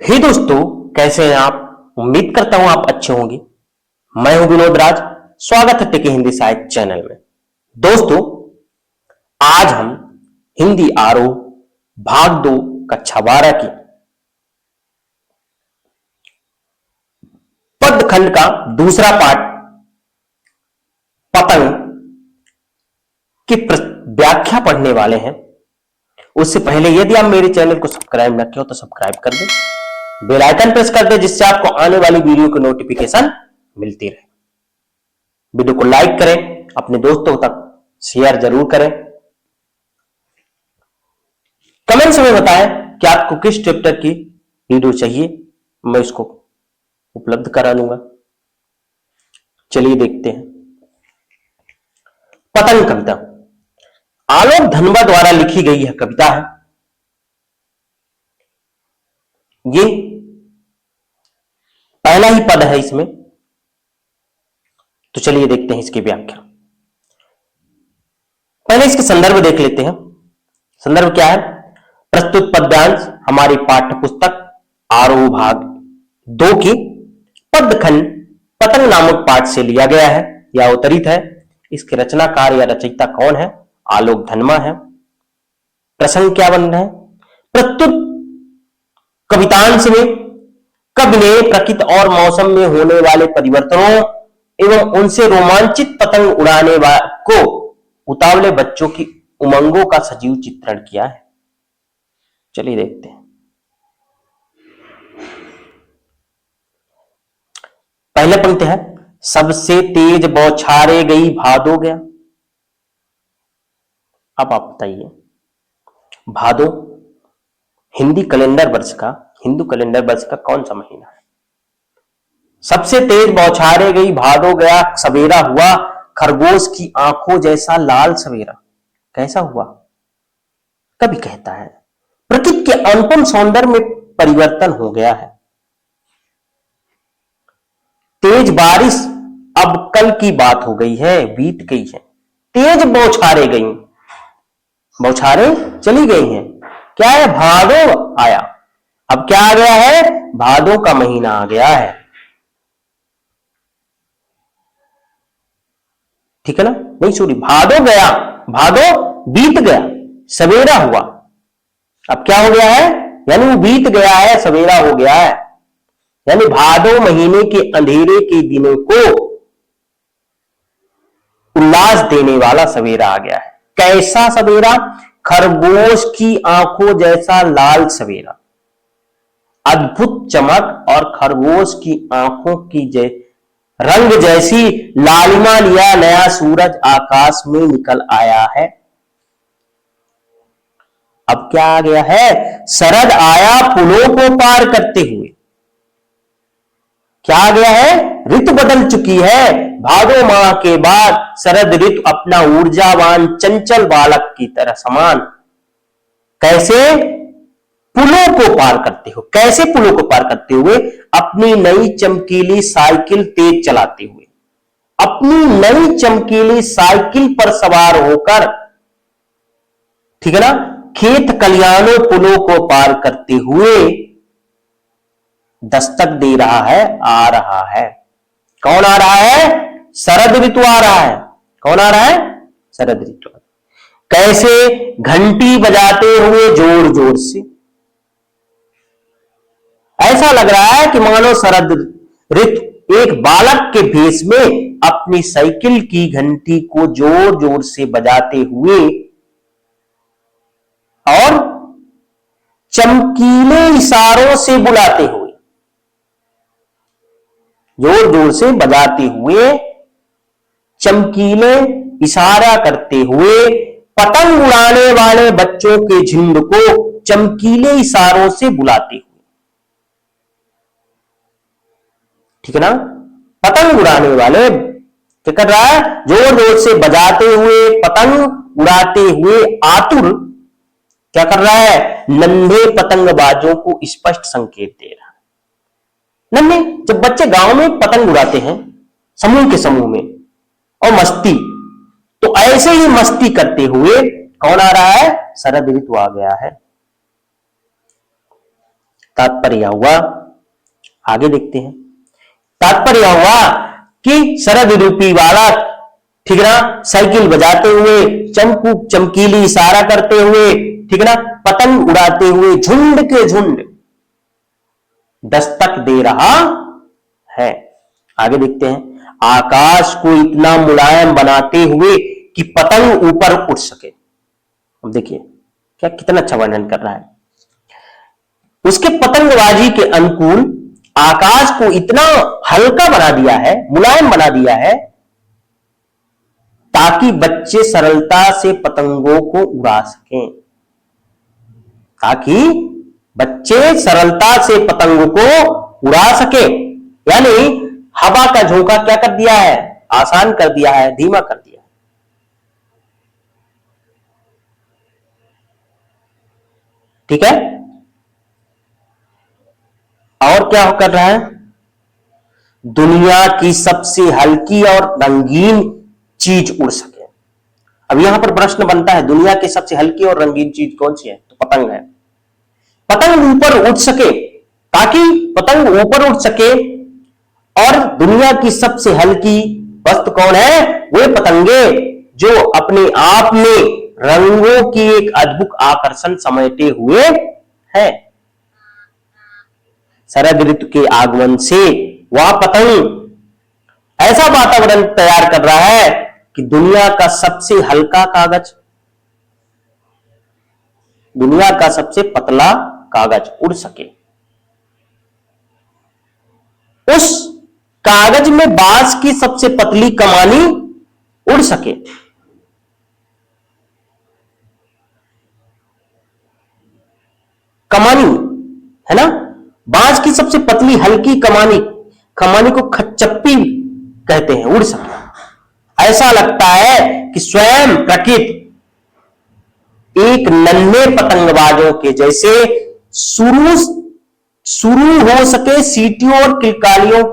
हे दोस्तों, कैसे हैं आप। उम्मीद करता हूं आप अच्छे होंगे। मैं हूं विनोद राज। स्वागत है टेक हिंदी साहित्य चैनल में। दोस्तों, आज हम हिंदी आरोह भाग 2 कक्षा 12 की पद खंड का दूसरा पाठ पतंग की व्याख्या पढ़ने वाले हैं। उससे पहले यदि आप मेरे चैनल को सब्सक्राइब न किया हो तो सब्सक्राइब कर दें, बेल आइकन प्रेस कर दें, जिससे आपको आने वाली वीडियो की नोटिफिकेशन मिलती रहे। वीडियो को लाइक करें, अपने दोस्तों तक शेयर जरूर करें। कमेंट्स में बताएं कि आपको किस चैप्टर की वीडियो चाहिए, मैं इसको उपलब्ध करा लूंगा। चलिए देखते हैं। पतंग कविता आलोक धनबा द्वारा लिखी गई यह कविता है। ये पहला ही पद है इसमें, तो चलिए देखते हैं इसकी व्याख्या। पहले इसके संदर्भ देख लेते हैं। संदर्भ क्या है? प्रस्तुत पद्यांश हमारी पाठ्य पुस्तक आरोह भाग 2 की पद खंड पतंग नामक पाठ से लिया गया है या अवतरित है। इसके रचनाकार या रचयिता कौन है? आलोक धनमा है। प्रसंग क्या बन रहा है? प्रस्तुत कवितांश में कवि ने प्रकृति और मौसम में होने वाले परिवर्तनों एवं उनसे रोमांचित पतंग उड़ाने को उतावले बच्चों की उमंगों का सजीव चित्रण किया है। चलिए देखते हैं। पहले पंक्ति है, सबसे तेज बौछारे गई भादो गया। अब आप बताइए, भादो हिंदू कैलेंडर वर्ष का कौन सा महीना है? सबसे तेज बौछारे गई भादो गया, सवेरा हुआ खरगोश की आंखों जैसा लाल सवेरा। कैसा हुआ? कवि कहता है प्रकृति के अनुपम सौंदर्य में परिवर्तन हो गया है। तेज बारिश अब कल की बात हो गई है, बीत गई है। तेज बौछारे गई, बौछारे चली गई हैं। क्या है? भादो आया। अब क्या आ गया है? भादो का महीना आ गया है। ठीक है ना? नहीं सॉरी, भादो गया, भादो बीत गया, सवेरा हुआ। अब क्या हो गया है? यानी वो बीत गया है, सवेरा हो गया है। यानी भादो महीने के अंधेरे के दिनों को उल्लास देने वाला सवेरा आ गया है। कैसा सवेरा? खरगोश की आंखों जैसा लाल सवेरा। अद्भुत चमक और खरगोश की आंखों की रंग जैसी लालिमा लिया नया सूरज आकाश में निकल आया है। अब क्या आ गया है? शरद आया पुलों को पार करते हुए। क्या आ गया है? ऋतु बदल चुकी है। भादो माह के बाद शरद ऋतु अपना ऊर्जावान चंचल बालक की तरह समान। कैसे? पुलों को पार करते हो। कैसे पुलों को पार करते हुए? अपनी नई चमकीली साइकिल तेज चलाते हुए। अपनी नई चमकीली साइकिल पर सवार होकर, ठीक है ना, खेत खलिहानों पुलों को पार करते हुए दस्तक दे रहा है, आ रहा है। कौन आ रहा है? शरद ऋतु आ रहा है। कौन आ रहा है? शरद ऋतु। कैसे? घंटी बजाते हुए जोर जोर से। ऐसा लग रहा है कि मानो शरद ऋतु एक बालक के भेष में अपनी साइकिल की घंटी को जोर जोर से बजाते हुए और चमकीले इशारों से बुलाते हुए, जोर जोर से बजाते हुए, चमकीले इशारा करते हुए, पतंग उड़ाने वाले बच्चों के झुंड को चमकीले इशारों से बुलाते हुए। ठीक है ना? पतंग उड़ाने वाले क्या कर रहा है? जोर जोर से बजाते हुए, पतंग उड़ाते हुए आतुर क्या कर रहा है? नन्हे पतंगबाजों को स्पष्ट संकेत दे रहा है। नन्हे, जब बच्चे गांव में पतंग उड़ाते हैं समूह के समूह में और मस्ती, तो ऐसे ही मस्ती करते हुए कौन आ रहा है? शरद ऋतु आ गया है। तात्पर्य हुआ, आगे देखते हैं। तात्पर्य हुआ कि शरद रूपी बालक, ठीक ना, साइकिल बजाते हुए, चमकू चमकीली इशारा करते हुए, ठीक ना, पतंग उड़ाते हुए झुंड के झुंड दस्तक दे रहा है। आगे देखते हैं। आकाश को इतना मुलायम बनाते हुए कि पतंग ऊपर उठ सके। अब देखिए क्या कितना अच्छा वर्णन कर रहा है। उसके पतंगबाजी के अनुकूल आकाश को इतना हल्का बना दिया है, मुलायम बना दिया है, ताकि बच्चे सरलता से पतंगों को उड़ा सकें, ताकि बच्चे सरलता से पतंगों को उड़ा सके। यानी हवा का झोंका क्या कर दिया है, आसान कर दिया है, धीमा कर दिया है। ठीक है। और क्या कर रहा है, दुनिया की सबसे हल्की और रंगीन चीज उड़ सके। अब यहां पर प्रश्न बनता है, दुनिया की सबसे हल्की और रंगीन चीज कौन सी है? तो पतंग है। पतंग ऊपर उठ सके, ताकि पतंग ऊपर उठ सके। और दुनिया की सबसे हल्की वस्तु कौन है? वे पतंगे जो अपने आप में रंगों की एक अद्भुत आकर्षण समेटे हुए है। शरद ऋतु के आगमन से वह पतंग ऐसा वातावरण तैयार कर रहा है कि दुनिया का सबसे हल्का कागज, दुनिया का सबसे पतला कागज उड़ सके। उस कागज में बांस की सबसे पतली कमानी उड़ सके। कमानी है ना, बांस की सबसे पतली हल्की कमानी, कमानी को खच्चप्पी कहते हैं, उड़ सके। ऐसा लगता है कि स्वयं प्रकृति एक नन्हे पतंगबाजों के जैसे शुरू हो सके सीटियों और किलकालियों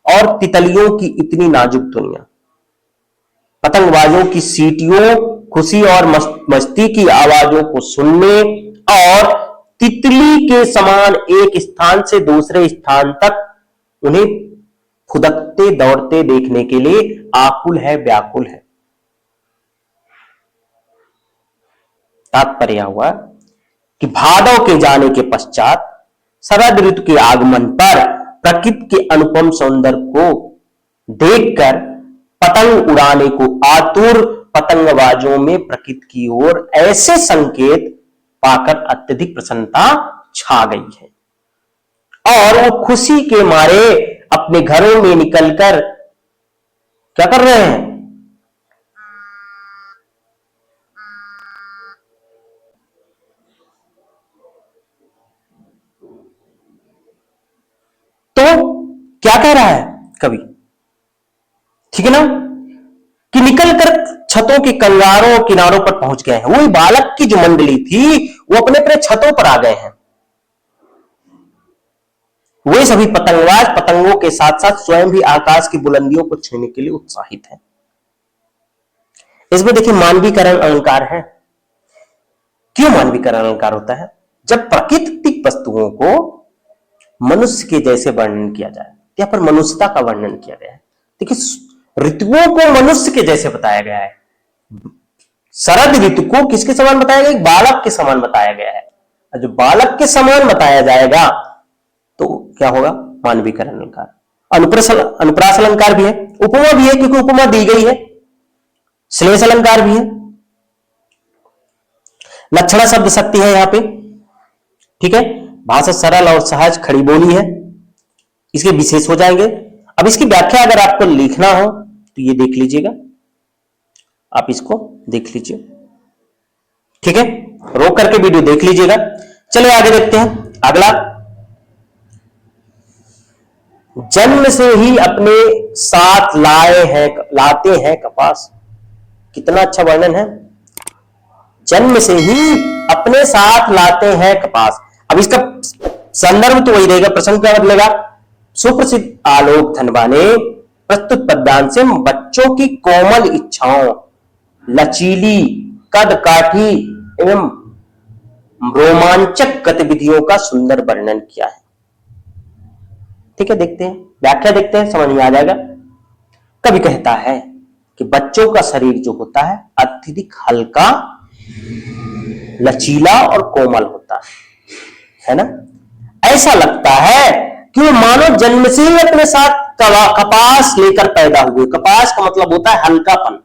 और तितलियों की इतनी नाजुक दुनिया। पतंगबाजों की सीटियों, खुशी और मस्ती की आवाजों को सुनने और तितली के समान एक स्थान से दूसरे स्थान तक उन्हें फुदकते दौड़ते देखने के लिए आकुल है, व्याकुल है। तात्पर्य हुआ कि भादव के जाने के पश्चात शरद ऋतु के आगमन पर प्रकृति के अनुपम सौंदर्य को देखकर पतंग उड़ाने को आतुर पतंगबाजों में प्रकृति की ओर ऐसे संकेत पाकर अत्यधिक प्रसन्नता छा गई है और वो खुशी के मारे अपने घरों में निकलकर क्या कर रहे हैं, तो क्या कह रहा है कवि, ठीक है ना, कि निकलकर छतों के कंगारों किनारों पर पहुंच गए हैं। वही बालक की जो मंडली थी वो अपने अपने छतों पर आ गए हैं। वे सभी पतंगबाज पतंगों के साथ साथ स्वयं भी आकाश की बुलंदियों को छूने के लिए उत्साहित हैं। इसमें देखिए मानवीकरण अलंकार है। क्यों मानवीकरण अलंकार होता है? जब प्राकृतिक वस्तुओं को मनुष्य के जैसे वर्णन किया जाए, यहां पर मनुष्यता का वर्णन किया गया है। देखिए ऋतुओं को मनुष्य के जैसे बताया गया है। शरद ऋतु को किसके समान बताया गया? एक बालक के समान बताया गया है। जो बालक के समान बताया जाएगा तो क्या होगा? मानवीकरण अलंकार। अनुप्रास अलंकार भी है, उपमा भी है, क्योंकि उपमा दी गई है। श्लेष अलंकार भी है। लक्षणा शब्द शक्ति है यहां पे, ठीक है। भाषा सरल और सहज खड़ी बोली है, इसके विशेष हो जाएंगे। अब इसकी व्याख्या अगर आपको लिखना हो तो ये देख लीजिएगा, आप इसको देख लीजिए, ठीक है। रोक करके वीडियो देख लीजिएगा। चलिए आगे देखते हैं। अगला, जन्म से ही अपने साथ लाते हैं कपास। कितना अच्छा वर्णन है। जन्म से ही अपने साथ लाते हैं कपास। अब इसका संदर्भ तो वही रहेगा, प्रसंग क्या बदलेगा? सुप्रसिद्ध आलोक धनबा ने प्रस्तुत पद्यांश से बच्चों की कोमल इच्छाओं, लचीली कद काठी एवं रोमांचक गतिविधियों का सुंदर वर्णन किया है। ठीक है, देखते हैं व्याख्या, देखते हैं, समझ में आ जाएगा। कवि कहता है कि बच्चों का शरीर जो होता है अत्यधिक हल्का, लचीला और कोमल होता है ना। ऐसा लगता है कि वो मानो जन्म से ही अपने साथ कपास लेकर पैदा हुए। कपास का मतलब होता है हल्कापन,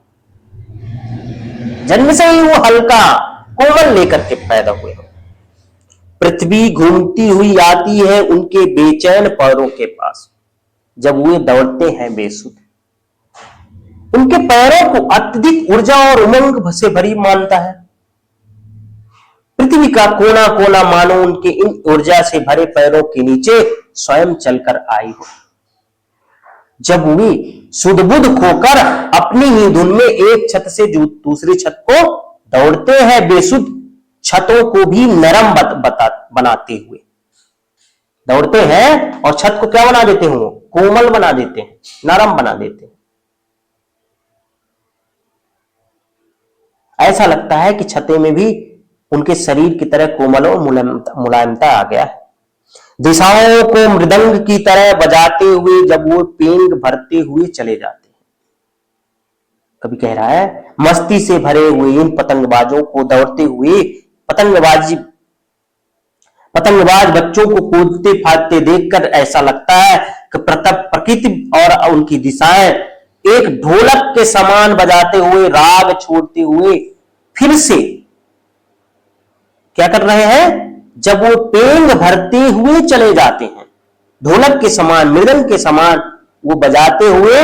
जन्म से ही वो हल्का कोमल लेकर के पैदा हुए। पृथ्वी घूमती हुई आती है उनके बेचैन पैरों के पास, जब वे दौड़ते हैं बेसुध। उनके पैरों को अत्यधिक ऊर्जा और उमंग से भरी मानता है। पृथ्वी का कोना कोना मानो उनके इन ऊर्जा से भरे पैरों के नीचे स्वयं चलकर आई हो। जब वे सुध-बुध खोकर अपनी ही धुन में एक छत से दूसरी छत को दौड़ते हैं बेसुध, छतों को भी नरम बनाते हुए दौड़ते हैं, और छत को क्या बना देते हैं? वो कोमल बना देते हैं, नरम बना देते हैं। ऐसा लगता है कि छतें में भी उनके शरीर की तरह कोमल और मुलायमता आ गया है। दिशाओं को मृदंग की तरह बजाते हुए जब वो पेंग भरते हुए चले जाते हैं। कभी कह रहा है मस्ती से भरे हुए इन पतंगबाजों को दौड़ते हुए पतंगबाज बच्चों को कूदते फादते देखकर ऐसा लगता है कि प्रकृति और उनकी दिशाएं एक ढोलक के समान बजाते हुए, राग छोड़ते हुए फिर से क्या कर रहे हैं? जब वो पेंग भरते हुए चले जाते हैं, ढोलक के समान, मृदंग के समान वो बजाते हुए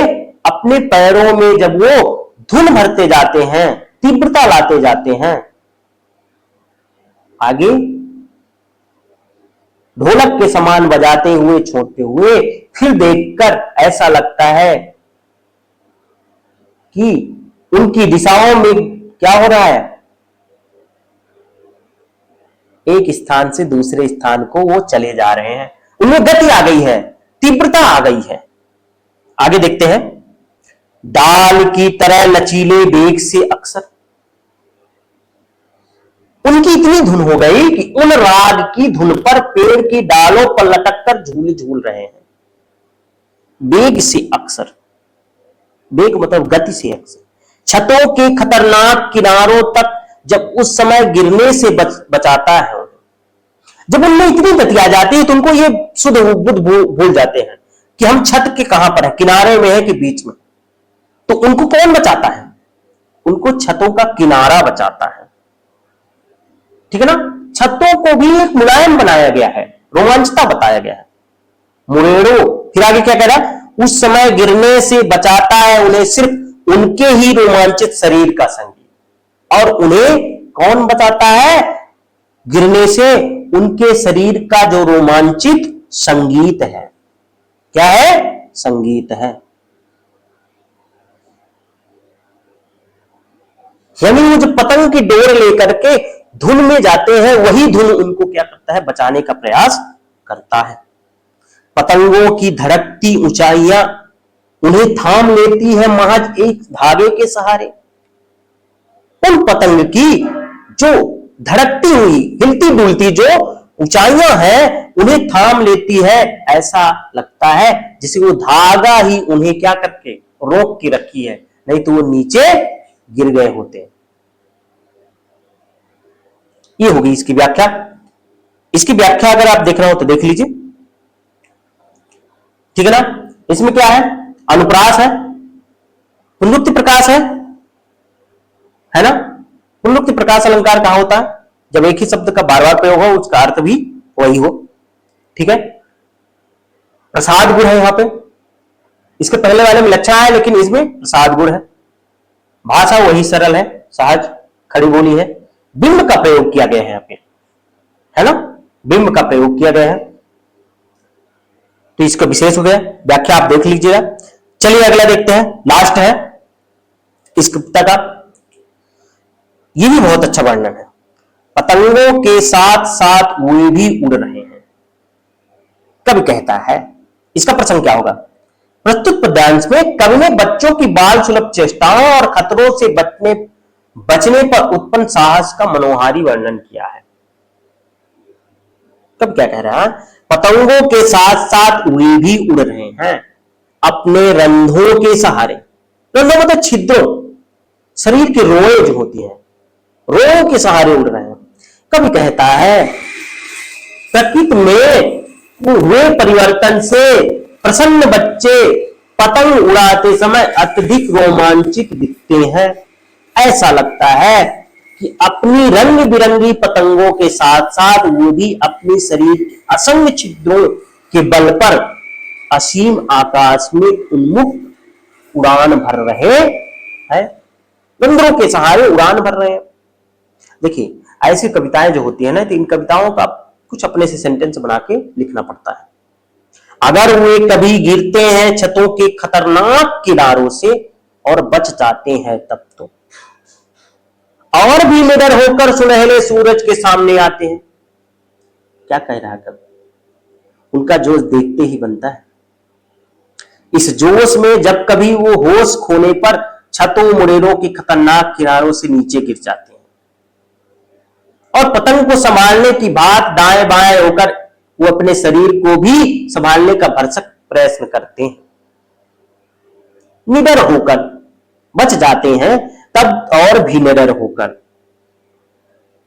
अपने पैरों में जब वो धुन भरते जाते हैं, तीव्रता लाते जाते हैं। आगे ढोलक के समान बजाते हुए, छोड़ते हुए, फिर देखकर ऐसा लगता है कि उनकी दिशाओं में क्या हो रहा है? एक स्थान से दूसरे स्थान को वो चले जा रहे हैं। उनमें गति आ गई है, तीव्रता आ गई है। आगे देखते हैं, डाल की तरह लचीले वेग से अक्सर उनकी इतनी धुन हो गई कि उन राग की धुन पर पेड़ की डालों पर लटक कर झूल रहे हैं। वेग से अक्सर, वेग मतलब गति से अक्सर, छतों के खतरनाक किनारों तक जब उस समय गिरने से बचाता है। जब उनमें इतनी गति आ जाती है तो उनको ये शुद्ध बुद्ध भूल जाते हैं कि हम छत के कहां पर है, किनारे में है कि बीच में। तो उनको कौन बचाता है? उनको छतों का किनारा बचाता है। ठीक है ना। छतों को भी एक मुलायम बनाया गया है, रोमांचता बताया गया है। मुरेड़ो, फिर आगे क्या कह रहा है? उस समय गिरने से बचाता है उन्हें सिर्फ उनके ही रोमांचित शरीर का संगीत। और उन्हें कौन बचाता है गिरने से? उनके शरीर का जो रोमांचित संगीत है। क्या है? संगीत है। यानी वो जो पतंग की डोर लेकर के धुन में जाते हैं, वही धुन उनको क्या करता है? बचाने का प्रयास करता है। पतंगों की धड़कती ऊंचाइयां उन्हें थाम लेती है महज एक धागे के सहारे। उन पतंग की जो धड़कती हुई, हिलती डुलती जो ऊंचाइयां हैं, उन्हें थाम लेती है। ऐसा लगता है जैसे वो धागा ही उन्हें क्या करके रोक के रखी है, नहीं तो वो नीचे गिर गए होते। ये होगी इसकी व्याख्या। इसकी व्याख्या अगर आप देख रहे हो तो देख लीजिए। ठीक है ना। इसमें क्या है? अनुप्रास है, पुनरुक्ति प्रकाश है ना। पुनरुक्ति प्रकाश अलंकार कहां होता है? जब एक ही शब्द का बार बार प्रयोग हो, उसका अर्थ भी वही हो। ठीक है। प्रसाद गुण है यहां पे, इसके पहले वाले में लक्षण है, लेकिन इसमें प्रसाद गुण है। भाषा वही सरल है, सहज खड़ी बोली है। बिंब का प्रयोग किया गया है यहाँ पे, है ना। बिंब का प्रयोग किया गया है, तो इसका विशेष हो गया। व्याख्या आप देख लीजिएगा। चलिए अगला देखते हैं, लास्ट है इस कविता का। ये भी बहुत अच्छा वर्णन है। पतंगों के साथ साथ वे भी उड़ रहे हैं। कवि कहता है, इसका प्रसंग क्या होगा? प्रस्तुत पद्यांश में कवि ने बच्चों की बाल सुलभ चेष्टाओं और खतरों से बचने पर उत्पन्न साहस का मनोहारी वर्णन किया है। कब क्या कह रहा है, पतंगों के साथ साथ वे भी उड़ रहे हैं अपने रंध्रों के सहारे। रंध्रों मतलब छिद्रों, शरीर के रोए जो होती हैं, रोए के सहारे उड़ रहे हैं। कभी कहता है प्रकृति में हुए परिवर्तन से प्रसन्न बच्चे पतंग उड़ाते समय अत्यधिक रोमांचित दिखते हैं। ऐसा लगता है कि अपनी रंग बिरंगी पतंगों के साथ साथ वो भी अपने शरीर के असंख्य छिद्रों के बल पर असीम आकाश में उन्मुक्त उड़ान भर रहे हैं, रंध्रों के सहारे उड़ान भर रहे हैं। देखिए ऐसी कविताएं जो होती है ना, तो इन कविताओं का कुछ अपने से सेंटेंस बना के लिखना पड़ता है। अगर वे कभी गिरते हैं छतों के खतरनाक किनारों से और बच जाते हैं तब तो और भी निडर होकर सुनहरे सूरज के सामने आते हैं। क्या कह रहा है कब, उनका जोश देखते ही बनता है। इस जोश में जब कभी वो होश खोने पर छतों मुड़ेरों के खतरनाक किनारों से नीचे गिर जाते हैं और पतंग को संभालने की बात दाएं बाएं होकर वो अपने शरीर को भी संभालने का भरसक प्रयत्न करते हैं। निडर होकर बच जाते हैं तब और भी निडर होकर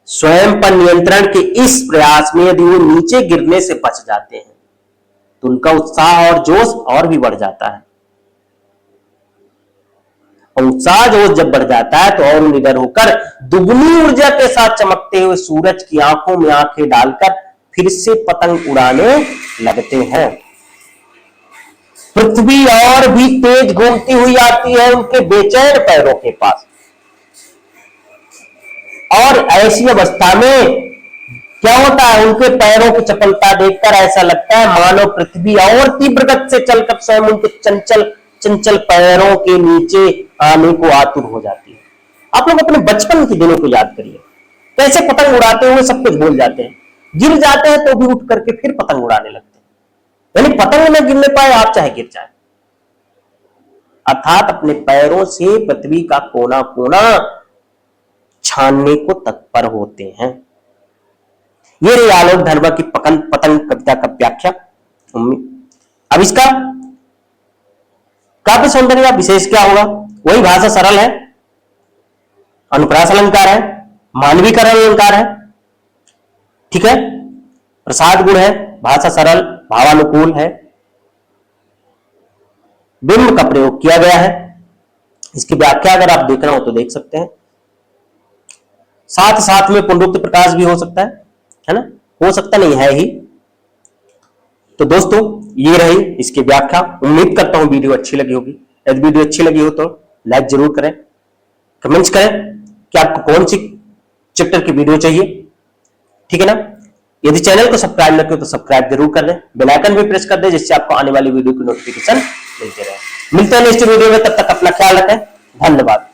स्वयं पर नियंत्रण के इस प्रयास में यदि वो नीचे गिरने से बच जाते हैं तो उनका उत्साह और जोश और भी बढ़ जाता है। और उत्साह जोश जब बढ़ जाता है तो और निडर होकर दुगनी ऊर्जा के साथ चमकते हुए सूरज की आंखों में आंखें डालकर फिर से पतंग उड़ाने लगते हैं। पृथ्वी और भी तेज घूमती हुई आती है उनके बेचैन पैरों के पास और ऐसी अवस्था में क्या होता है, उनके पैरों की चपलता देखकर ऐसा लगता है मानो पृथ्वी और तीव्र गति से चलकर स्वयं उनके चंचल पैरों के नीचे आने को आतुर हो जाती है। आप लोग अपने बचपन के दिनों को याद करिए, कैसे पतंग उड़ाते हुए सब कुछ भूल जाते हैं, गिर जाते हैं तो भी उठ करके फिर पतंग उड़ाने लगते हैं। यानी पतंग न गिरने पाए आप चाहे गिर जाए, अर्थात अपने पैरों से पृथ्वी का कोना कोना छानने को तत्पर होते हैं। ये रही आलोक धर्मा की पतंग कविता का व्याख्या। अब इसका काव्य सौंदर्य विशेष क्या होगा, वही भाषा सरल है, अनुप्रास अलंकार है, मानवीकरण अलंकार है, ठीक है, प्रसाद गुण है, भाषा सरल भावानुकूल है, बिंब का प्रयोग किया गया है। इसकी व्याख्या अगर आप देखना हो तो देख सकते हैं। साथ साथ में पुनरुक्त प्रकाश भी हो सकता है ना, हो सकता नहीं है ही। तो दोस्तों ये रही इसकी व्याख्या। उम्मीद करता हूं वीडियो अच्छी लगी होगी। यदि वीडियो अच्छी लगी हो तो लाइक जरूर करें, कमेंट्स करें कि आपको कौन सी चैप्टर की वीडियो चाहिए, ठीक है ना। यदि चैनल को सब्सक्राइब न किया तो सब्सक्राइब जरूर कर दें, बेल आइकन भी प्रेस कर दें जिससे आपको आने वाली वीडियो की नोटिफिकेशन मिलते रहे। मिलते हैं नेक्स्ट वीडियो में, तब तक अपना ख्याल रखें, धन्यवाद।